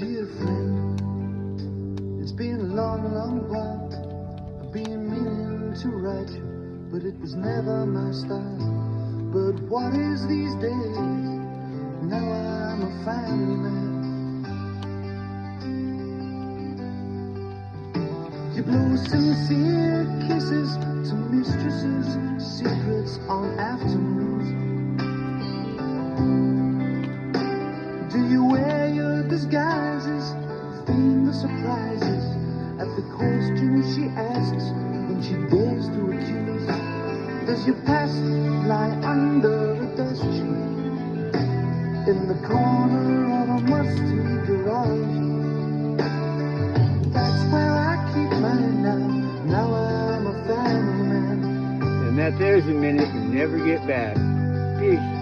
Dear friend, it's been a long, long while. I've been meaning to write you, but it was never my style. But what is these days? Now I'm a family man. You blow sincere kisses to mistresses, secrets on afternoons. Do you wear your disguises, feign the surprises at the question she asks when she dares to accuse? Does your past lie under a dust sheet in the corner of a musty garage? That's where I keep mine now. Now I'm a family man. And that there's a minute you never get back. Peace.